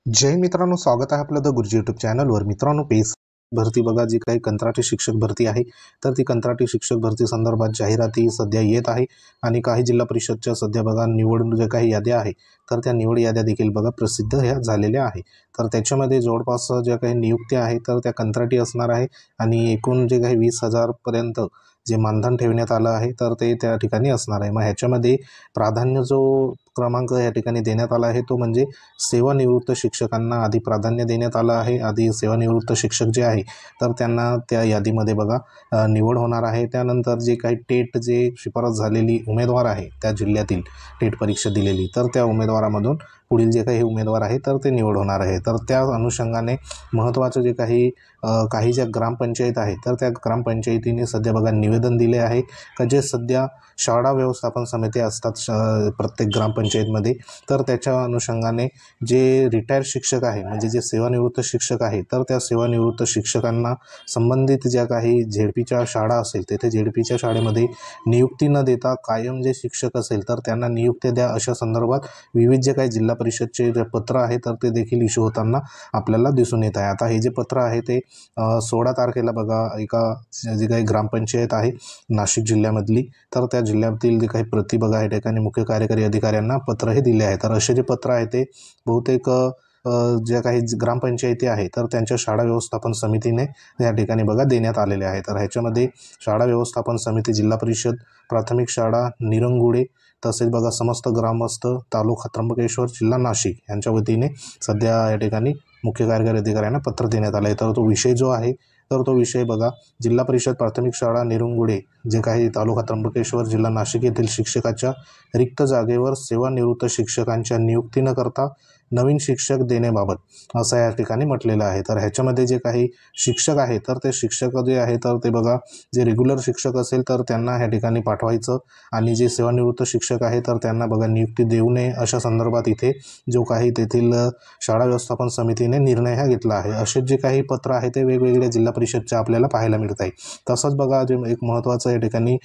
जय मित्रांनो, स्वागत आहे आपलं द गुरुजी यूट्यूब चॅनलवर। मित्रांनो, पेस भरती बघा, जी काही कंत्राटी शिक्षक भरती आहे, तर ती कंत्राटी शिक्षक भरती संदर्भात जाहिराती सध्या येत आहे आणि काही जिल्हा परिषदच्या सध्या बघा निवड जे काही याद्या आहे, तर त्या निवड याद्या देखील बघा प्रसिद्ध ह्या झालेल्या आहे। तर त्याच्यामध्ये जवळपास ज्या काही नियुक्त्या आहे तर त्या कंत्राटी असणार आहे आणि एकूण जे काही 20,000 पर्यंत जे मानधन ठेवण्यात आलं आहे तर ते त्या ठिकाणी असणार आहे। मग ह्याच्यामध्ये प्राधान्य जो क्रमांक या ठिकाणी देण्यात आला आहे तो म्हणजे सेवानिवृत्त शिक्षकांना आधी प्राधान्य देण्यात आलं आहे। आधी सेवानिवृत्त शिक्षक जे आहे तर त्यांना त्या यादीमध्ये बघा निवड होणार आहे। त्यानंतर जे काही टेट जे शिफारस झालेली उमेदवार आहे त्या जिल्ह्यातील टेट परीक्षा दिलेली, तर त्या उमेदवारामधून पुढील जे काही उमेदवार आहे तर ते निवड होणार आहे। तर त्या अनुषंगाने महत्त्वाचं जे काही ज्या ग्रामपंचायत आहे तर त्या ग्रामपंचायतीने सध्या बघा निवेदन दिले आहे का जे सध्या शाळा व्यवस्थापन समिती असतात प्रत्येक ग्रामपंचायतमध्ये, तर त्याच्या अनुषंगाने जे रिटायर शिक्षक आहे म्हणजे जे सेवानिवृत्त शिक्षक आहे तर त्या सेवानिवृत्त शिक्षकांना संबंधित ज्या काही झेडपीच्या शाळा असेल तेथे झेडपीच्या शाळेमध्ये नियुक्ती न देता कायम जे शिक्षक असेल तर त्यांना नियुक्ती द्या, अशा संदर्भात विविध जे काही जिल्हा परिषदचे जे पत्र आहे तर ते देखील इश्यू होताना आपल्याला दिसून येत आहे। आता हे जे पत्र आहे ते 16 तारखेला बघा एका जी काही ग्रामपंचायत आहे नाशिक जिल्ह्यामधली, तर त्या जिल्ह्यातील जे काही प्रति बघा या ठिकाणी मुख्य कार्यकारी अधिकाऱ्यांना पत्र हे दिले आहे। तर असे जे पत्र आहे ते बहुतेक ज्या काही ग्रामपंचायती आहे तर त्यांच्या शाळा व्यवस्थापन समितीने या ठिकाणी बघा देण्यात आलेले आहे। तर ह्याच्यामध्ये शाळा व्यवस्थापन समिती जिल्हा परिषद प्राथमिक शाळा निरंगुडे, तसेच बघा समस्त ग्रामस्थ तालुका त्र्यंबकेश्वर जिल्हा नाशिक यांच्या वतीने सध्या या ठिकाणी मुख्य कार्यकारी अधिकाऱ्यांना पत्र देण्यात आलं आहे। तर तो विषय जो आहे तर तो विषय बघा जिल्हा परिषद प्राथमिक शाळा निरंगुडे जे काही तालुका त्र्यंबकेश्वर जिल्हा नाशिक येथील शिक्षकाच्या रिक्त जागेवर सेवानिवृत्त शिक्षकांच्या नियुक्ती न करता नवीन शिक्षक देण्याबाबत असं या ठिकाणी म्हटलेलं आहे। तर ह्याच्यामध्ये जे काही शिक्षक आहे तर ते शिक्षक जे आहे तर ते बघा जे रेग्युलर शिक्षक असेल तर त्यांना ह्या ठिकाणी पाठवायचं आणि जे सेवानिवृत्त शिक्षक आहे तर त्यांना बघा नियुक्ती देऊ नये, अशा संदर्भात इथे जो काही तेथील शाळा व्यवस्थापन समितीने निर्णय हा घेतला आहे। असे जे काही पत्र आहे ते वेगवेगळ्या जिल्हा परिषदच्या आपल्याला पाहायला मिळत आहे। तसंच बघा जे एक महत्त्वाचं या ठिकाणी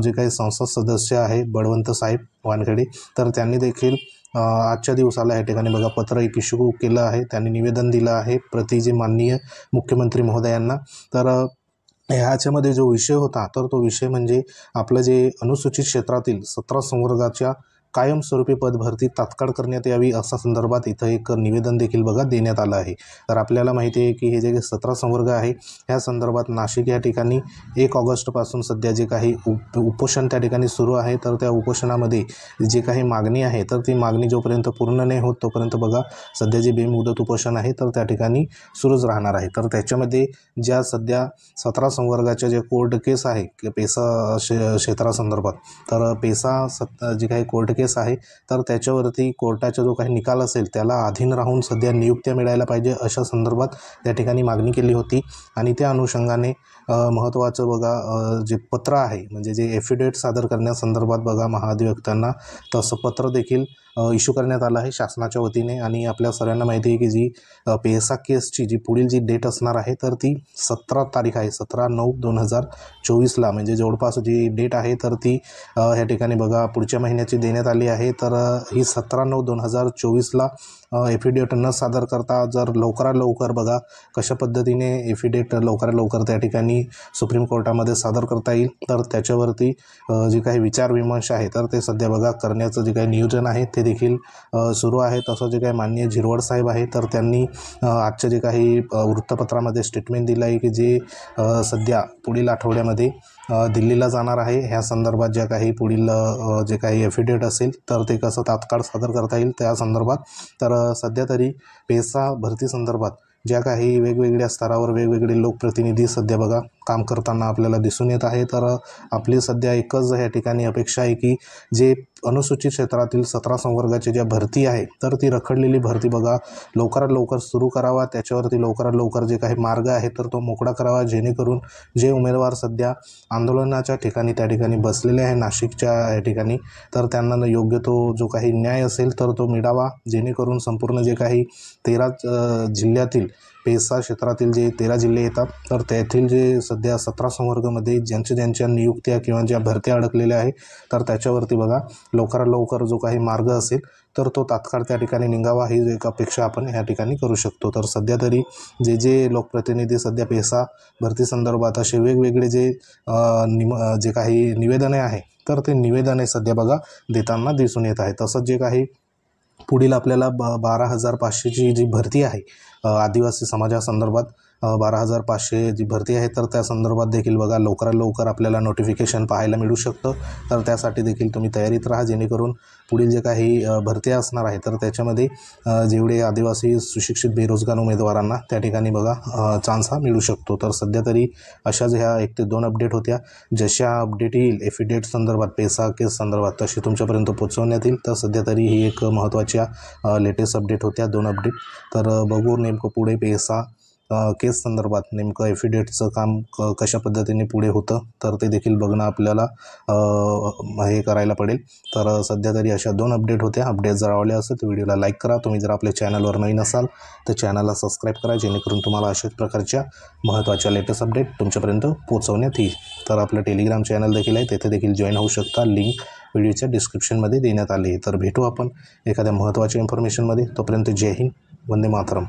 जे काही संसद सदस्य आहे बळवंत साहेब वानखेडे, तर त्यांनी देखील आजच्या दिवसाला या ठिकाणी बघा पत्र एक इश्यू केलं आहे। त्यांनी निवेदन दिलं आहे प्रति जे माननीय मुख्यमंत्री महोदयांना। तर ह्याच्यामध्ये जो विषय होता तर तो विषय म्हणजे आपलं जे अनुसूचित क्षेत्रातील 17 संवर्गाच्या कायमस्वरूपी पदभरती तात्काळ करण्यात यावी, असा संदर्भात इथं एक निवेदन देखील बघा देण्यात आलं आहे। तर आपल्याला माहिती आहे की हे जे 17 संवर्ग आहे ह्या संदर्भात नाशिक या ठिकाणी 1 ऑगस्टपासून सध्या जे काही उपोषण त्या ठिकाणी सुरू आहे, तर त्या उपोषणामध्ये जे काही मागणी आहे तर ती मागणी जोपर्यंत पूर्ण नाही होत तोपर्यंत बघा सध्या जे बेमुदत उपोषण आहे तर त्या ठिकाणी सुरूच राहणार आहे। तर त्याच्यामध्ये ज्या सध्या 17 संवर्गाच्या जे कोर्ट केस आहे की पेसा क्षेत्रासंदर्भात, तर पेसा जी काही कोर्ट केस आहे तर त्याच्यावरती कोर्टाचा जो काही निकाल असेल त्याला अधीन राहून सध्या नियुक्त्या मिळायला पाहिजे, अशा संदर्भात त्या ठिकाणी मागणी केली होती। आणि त्या अनुषंगाने महत्त्वाचं बघा जे पत्र आहे म्हणजे जे एफिडेविट सादर करण्यासंदर्भात बघा महाधिवक्त्यांना तसं पत्र देखील इश्यू करण्यात आलं आहे शासनाच्या वतीने। आणि आपल्या सर्वांना माहिती आहे की जी पेसा केसची जी पुढील जी डेट असणार आहे तर ती 17 तारीख आहे, 17/9/2024ला, म्हणजे जवळपास जी डेट आहे तर ती ह्या ठिकाणी बघा पुढच्या महिन्याची देण्यात आली आहे। तर ही 17/9/2024ला एफिडेविट न सादर करता जर लवकरात लवकर बघा कशा पद्धतीने एफिडेविट लवकरात लवकर त्या ठिकाणी सुप्रीम कोर्टामध्ये सादर करता येईल, तर त्याच्यावरती जी काही विचारविमर्श आहे तर ते सध्या बघा करण्याचं जे काही नियोजन आहे ते देखील सुरू आहे। तसं जे काही माननीय झिरवळ साहेब आहे तर त्यांनी आजच्या जे काही वृत्तपत्रामध्ये स्टेटमेंट दिलं आहे की जे सध्या पुढील आठवड्यामध्ये दिल्लीला जाणार आहे, ह्या संदर्भात ज्या काही पुढील जे काही एफिडेविट असेल तर ते कसं तात्काळ सादर करता येईल त्या संदर्भात। तर सध्या तरी पेसा भरती संदर्भात ज्या काही वेगवेगळ्या स्तरावर वेगवेगळे लोकप्रतिनिधी सध्या बघा काम करताना आपल्याला दिसून येत आहे। तर आपली सध्या एकच या ठिकाणी अपेक्षा आहे की जे अनुसूचित क्षेत्रातील 17 संवर्गाची ज्या भरती आहे तर ती रखडलेली भरती बघा लवकरात लवकर सुरू करावा, त्याच्यावरती लवकरात लवकर जे काही मार्ग आहे तर तो मोकळा करावा, जेणेकरून जे उमेदवार सध्या आंदोलनाच्या ठिकाणी त्या ठिकाणी बसलेले आहे नाशिकच्या या ठिकाणी, तर त्यांना योग्य तो जो काही न्याय असेल तर तो मिळावा, जेणेकरून संपूर्ण जे काही 13 जिल्ह्यातील पेसा क्षेत्रातील जे 13 जिल्हे येतात तर तेथील जे सध्या 17 संवर्गामध्ये ज्यांच्या नियुक्त्या किंवा ज्या भरत्या अडकलेल्या आहे तर त्याच्यावरती बघा लवकरात लवकर जो काही मार्ग असेल तर तो तात्काळ त्या ठिकाणी निघावा ही एक अपेक्षा आपण ह्या ठिकाणी करू शकतो. तर सध्या तरी जे लोकप्रतिनिधी सध्या पेसा भरती संदर्भात असे वेगवेगळे जे काही निवेदने आहे तर ते निवेदने सध्या बघा देताना दिसून येत आहे. तसंच जे काही पुढील आपल्याला 12,500ची जी भरती आहे आदिवासी समाजासंदर्भात 12,500 जी भरती आहे तर त्या संदर्भात देखील बघा लवकरात लवकर आपल्याला नोटिफिकेशन पाहायला मिळू शकतं. तर त्यासाठी देखील तुम्ही तयारीत राहा, जेणेकरून पुढील जे काही भरती असणार आहे तर त्याच्यामध्ये जेवढे आदिवासी सुशिक्षित बेरोजगार उमेदवारांना त्या ठिकाणी बघा चान्स हा मिळू शकतो. तर सध्या तरी अशाच ह्या 1 ते 2 अपडेट होत्या. जशा अपडेट येईल एफिडेट संदर्भात पेसा केस संदर्भात तशी तुमच्यापर्यंत पोहोचवण्यात येईल. तर सध्या तरी ही एक महत्त्वाच्या लेटेस्ट अपडेट होत्या 2 अपडेट. तर बघू नेमकं पुढे पेसा केस संदर्भात नेमकं एफिडेटचं काम कशा पद्धतीने पुढे होतं तर ते देखील बघणं आपल्याला हे करायला पडेल. तर सध्या तरी अशा 2 अपडेट होत्या. अपडेट जर आवडले असेल तर व्हिडिओला लाईक करा. तुम्ही जर आपल्या चॅनलवर नवीन असाल तर चॅनलला सबस्क्राईब करा, जेणेकरून तुम्हाला अशाच प्रकारच्या महत्त्वाच्या लेटेस्ट अपडेट तुमच्यापर्यंत पोहोचवण्यात येईल. तर आपलं टेलिग्राम चॅनल देखील आहे, तेथे देखील जॉईन होऊ शकता. लिंक व्हिडिओच्या डिस्क्रिप्शनमध्ये देण्यात आली आहे. तर भेटू आपण एखाद्या महत्त्वाच्या इन्फॉर्मेशनमध्ये. तोपर्यंत जय हिंद, वंदे मातरम.